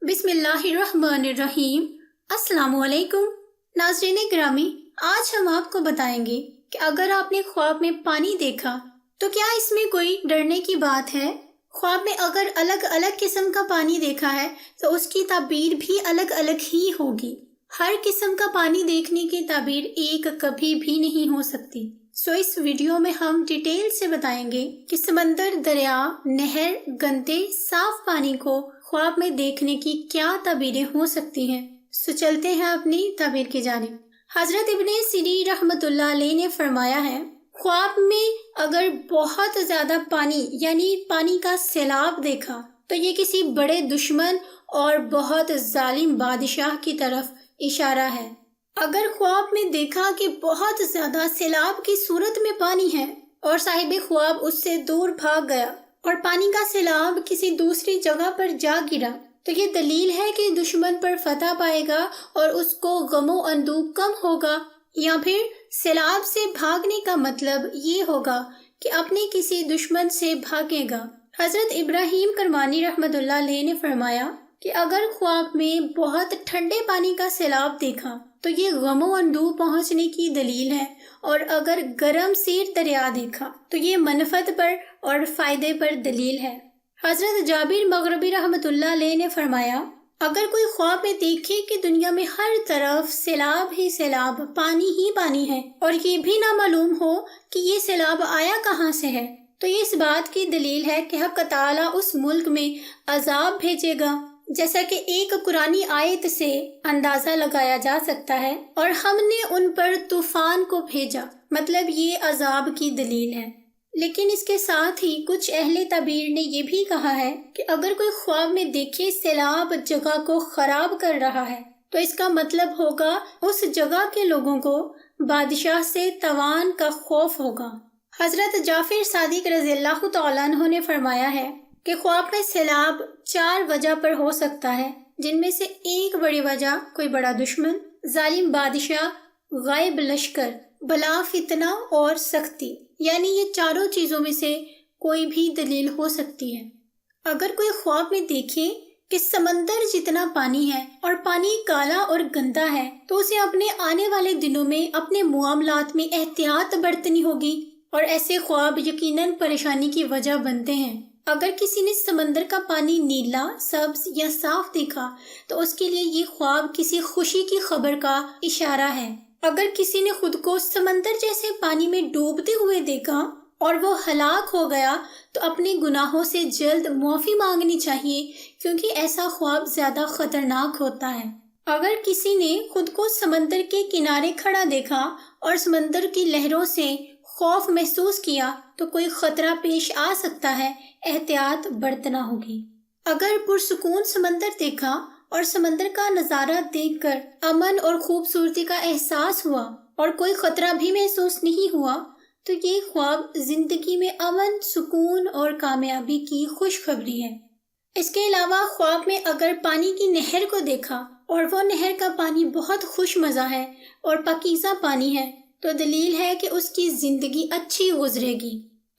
बिस्मिल्लाहिर्रहमानिर्रहीम। अस्सलाम वालेकुम। नाज़रीन ग्रामी, आज हम आपको बताएंगे कि अगर आपने ख्वाब में पानी देखा तो क्या इसमें कोई डरने की बात है। ख्वाब में अगर अलग अलग किस्म का पानी देखा है तो उसकी ताबीर भी अलग अलग ही होगी। हर किस्म का पानी देखने की ताबीर एक कभी भी नहीं हो सकती। इस वीडियो में हम डिटेल से बताएंगे कि समंदर, दरिया, नहर, गंदे साफ पानी को ख्वाब में देखने की क्या ताबीरें हो सकती हैं। चलते हैं अपनी ताबीर की जानिब। हजरत इब्ने सिरी रहमतुल्लाह अलैह ने फरमाया है, ख्वाब में अगर बहुत ज्यादा पानी यानी पानी का सैलाब देखा तो ये किसी बड़े दुश्मन और बहुत जालिम बादशाह की तरफ इशारा है। अगर ख्वाब में देखा कि बहुत ज्यादा सैलाब की सूरत में पानी है और साहिब ख्वाब उससे दूर भाग गया और पानी का सैलाब किसी दूसरी जगह पर जा गिरा तो ये दलील है कि दुश्मन पर फतह पाएगा और उसको गमो अंदूब कम होगा। या फिर सैलाब से भागने का मतलब ये होगा कि अपने किसी दुश्मन से भागेगा। हजरत इब्राहिम करमानी रहमतुल्लाह अलैह ने फरमाया कि अगर ख्वाब में बहुत ठंडे पानी का सैलाब देखा तो ये गमो अंदूब पहुंचने की दलील है, और अगर गरम सीर दरिया देखा तो ये मनफत पर और फायदे पर दलील है। हजरत जाबिर मगरबी रहमतुल्लाह अलैह ने फरमाया, अगर कोई ख्वाब में देखे कि दुनिया में हर तरफ सैलाब ही सैलाब, पानी ही पानी है और ये भी ना मालूम हो कि ये सैलाब आया कहाँ से है, तो ये इस बात की दलील है कि हक़ ताला उस मुल्क में अजाब भेजेगा, जैसा कि एक कुरानी आयत से अंदाजा लगाया जा सकता है। और हमने उन पर तूफान को भेजा, मतलब ये अजाब की दलील है। लेकिन इसके साथ ही कुछ अहले तबीर ने ये भी कहा है कि अगर कोई ख्वाब में देखे सैलाब जगह को खराब कर रहा है तो इसका मतलब होगा उस जगह के लोगों को बादशाह से तवान का खौफ होगा। हजरत जाफिर सादिक रज़ियल्लाहु तआला अन्हु ने फरमाया है कि ख्वाब में सैलाब 4 वजह पर हो सकता है, जिनमें से एक बड़ी वजह कोई बड़ा दुश्मन, जालिम बादशाह, गायब लश्कर, बला, फितना और सख्ती, यानी ये चारों चीजों में से कोई भी दलील हो सकती है। अगर कोई ख्वाब में देखे कि समंदर जितना पानी है और पानी काला और गंदा है तो उसे अपने आने वाले दिनों में अपने मुआमलात में एहतियात बरतनी होगी, और ऐसे ख्वाब यकीनन परेशानी की वजह बनते हैं। अगर किसी ने समंदर का पानी नीला, सब्ज या साफ देखा तो उसके लिए ये ख्वाब किसी खुशी की खबर का इशारा है। अगर किसी ने खुद को समंदर जैसे पानी में डूबते हुए देखा और वो हलाक हो गया तो अपने गुनाहों से जल्द माफी मांगनी चाहिए, क्योंकि ऐसा ख्वाब ज्यादा खतरनाक होता है। अगर किसी ने खुद को समंदर के किनारे खड़ा देखा और समंदर की लहरों से खौफ महसूस किया तो कोई खतरा पेश आ सकता है, एहतियात बरतना होगी। अगर पुरसुकून समंदर देखा और समंदर का नज़ारा देखकर अमन और खूबसूरती का एहसास हुआ और कोई खतरा भी महसूस नहीं हुआ तो ये ख्वाब जिंदगी में अमन, सुकून और कामयाबी की खुशखबरी है। इसके अलावा ख्वाब में अगर पानी की नहर को देखा और वो नहर का पानी बहुत खुश मज़ा है और पाकीज़ा पानी है तो दलील है कि उसकी जिंदगी अच्छी गुजरेगी।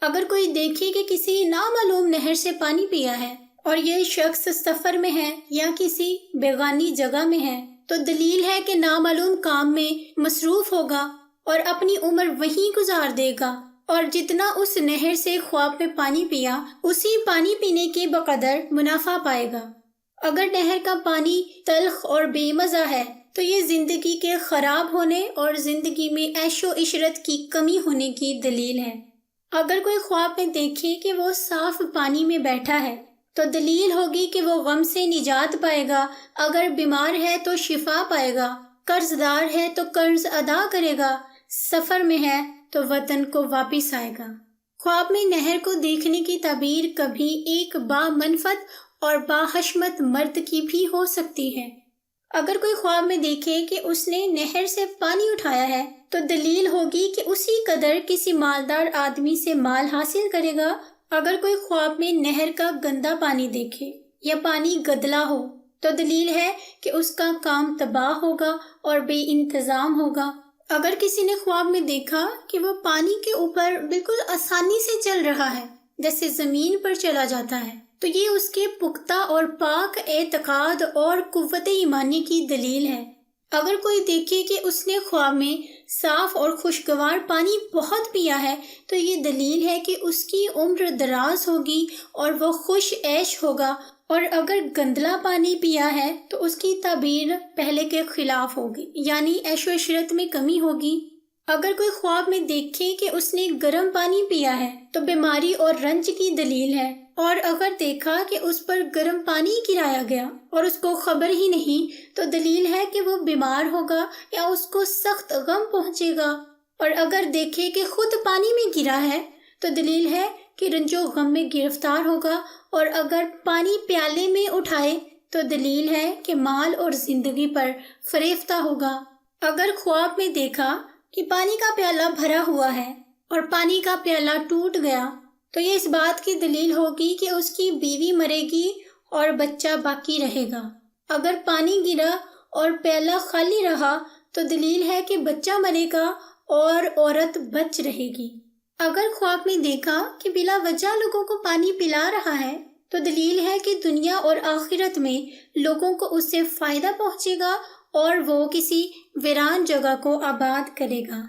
अगर कोई देखे कि किसी नामालूम नहर से पानी पिया है और ये शख्स सफर में है या किसी बेगानी जगह में है तो दलील है कि नामालूम काम में मसरूफ होगा और अपनी उम्र वहीं गुजार देगा, और जितना उस नहर से ख्वाब में पानी पिया उसी पानी पीने के बकदर मुनाफा पाएगा। अगर नहर का पानी तल्ख और बेमज़ा है तो ये जिंदगी के खराब होने और जिंदगी में ऐशो इशरत की कमी होने की दलील है। अगर कोई ख्वाब में देखे कि वो साफ पानी में बैठा है तो दलील होगी कि वो गम से निजात पाएगा, अगर बीमार है तो शिफा पाएगा, कर्जदार है तो कर्ज अदा करेगा, सफर में है तो वतन को वापिस आएगा। ख्वाब में नहर को देखने की ताबीर कभी एक बामनफत और बाहशमत मर्द की भी हो सकती है। अगर कोई ख्वाब में देखे कि उसने नहर से पानी उठाया है तो दलील होगी कि उसी कदर किसी मालदार आदमी से माल हासिल करेगा। अगर कोई ख्वाब में नहर का गंदा पानी देखे या पानी गदला हो तो दलील है कि उसका काम तबाह होगा और बेइंतजाम होगा। अगर किसी ने ख्वाब में देखा कि वो पानी के ऊपर बिल्कुल आसानी से चल रहा है, जैसे जमीन पर चला जाता है, تو یہ اس کے پختہ اور پاک اعتقاد اور قوت ایمانی کی دلیل ہے۔ اگر کوئی دیکھے کہ اس نے خواب میں صاف اور خوشگوار پانی بہت پیا ہے تو یہ دلیل ہے کہ اس کی عمر دراز ہوگی اور وہ خوش عیش ہوگا، اور اگر گندلا پانی پیا ہے تو اس کی تعبیر پہلے کے خلاف ہوگی، یعنی عیش و عشرت میں کمی ہوگی۔ اگر کوئی خواب میں دیکھے کہ اس نے گرم پانی پیا ہے تو بیماری اور رنج کی دلیل ہے، اور اگر دیکھا کہ اس پر گرم پانی گرایا گیا اور اس کو خبر ہی نہیں تو دلیل ہے کہ وہ بیمار ہوگا یا اس کو سخت غم پہنچے گا، اور اگر دیکھے کہ خود پانی میں گرا ہے تو دلیل ہے کہ رنج و غم میں گرفتار ہوگا، اور اگر پانی پیالے میں اٹھائے تو دلیل ہے کہ مال اور زندگی پر فریفتہ ہوگا۔ اگر خواب میں دیکھا کہ پانی کا پیالہ بھرا ہوا ہے اور پانی کا پیالہ ٹوٹ گیا تو یہ اس بات کی دلیل ہوگی کہ اس کی بیوی مرے گی اور بچہ باقی رہے گا۔ اگر پانی گرا اور پیالہ خالی رہا تو دلیل ہے کہ بچہ مرے گا اور عورت بچ رہے گی۔ اگر خواب میں دیکھا کہ بلا وجہ لوگوں کو پانی پلا رہا ہے تو دلیل ہے کہ دنیا اور آخرت میں لوگوں کو اس سے فائدہ پہنچے گا اور وہ کسی ویران جگہ کو آباد کرے گا۔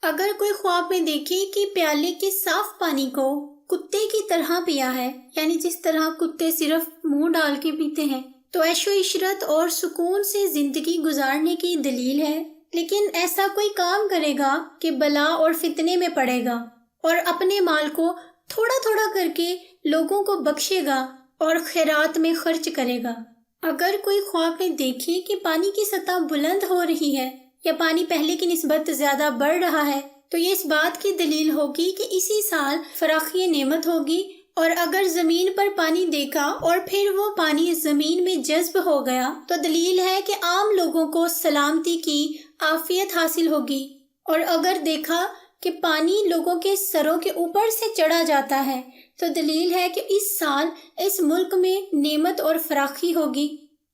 اگر کوئی خواب میں دیکھے کہ پیالے کے صاف پانی کو کتے کی طرح پیا ہے، یعنی جس طرح کتے صرف منہ ڈال کے پیتے ہیں، تو عیش و عشرت اور سکون سے زندگی گزارنے کی دلیل ہے۔ لیکن ایسا کوئی کام کرے گا کہ بلا اور فتنے میں پڑے گا اور اپنے مال کو تھوڑا تھوڑا کر کے لوگوں کو بخشے گا اور خیرات میں خرچ کرے گا۔ اگر کوئی خواب میں دیکھے کہ پانی کی سطح بلند ہو رہی ہے یا پانی پہلے کی نسبت زیادہ بڑھ رہا ہے تو یہ اس بات کی دلیل ہوگی کہ اسی سال فراخی نعمت ہوگی، اور اگر زمین پر پانی دیکھا اور پھر وہ پانی زمین میں جذب ہو گیا تو دلیل ہے کہ عام لوگوں کو سلامتی کی عافیت حاصل ہوگی، اور اگر دیکھا کہ پانی لوگوں کے سروں کے اوپر سے چڑھا جاتا ہے تو دلیل ہے کہ اس سال اس ملک میں نعمت اور فراخی ہوگی۔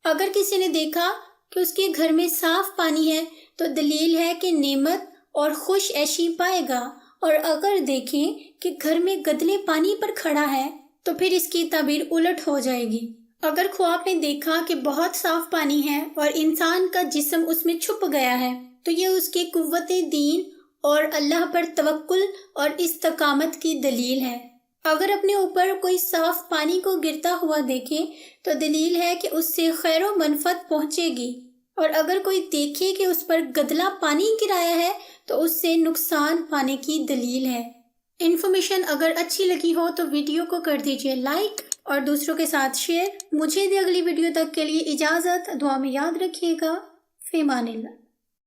اگر کسی نے دیکھا کہ اس کے گھر میں صاف پانی ہے تو دلیل ہے کہ نعمت اور خوش عیشی پائے گا، اور اگر دیکھیں کہ گھر میں گدلے پانی پر کھڑا ہے تو پھر اس کی تعبیر الٹ ہو جائے گی۔ اگر خواب میں دیکھا کہ بہت صاف پانی ہے اور انسان کا جسم اس میں چھپ گیا ہے تو یہ اس کے قوت دین اور اللہ پر توکل اور استقامت کی دلیل ہے۔ اگر اپنے اوپر کوئی صاف پانی کو گرتا ہوا دیکھے تو دلیل ہے کہ اس سے خیر و منفعت پہنچے گی، اور اگر کوئی دیکھے کہ اس پر گدلا پانی گرایا ہے تو اس سے نقصان پانے کی دلیل ہے۔ انفارمیشن اگر اچھی لگی ہو تو ویڈیو کو کر دیجئے لائک اور دوسروں کے ساتھ شیئر۔ مجھے دی اگلی ویڈیو تک کے لیے اجازت، دعا میں یاد رکھیے گا۔ فی امان اللہ۔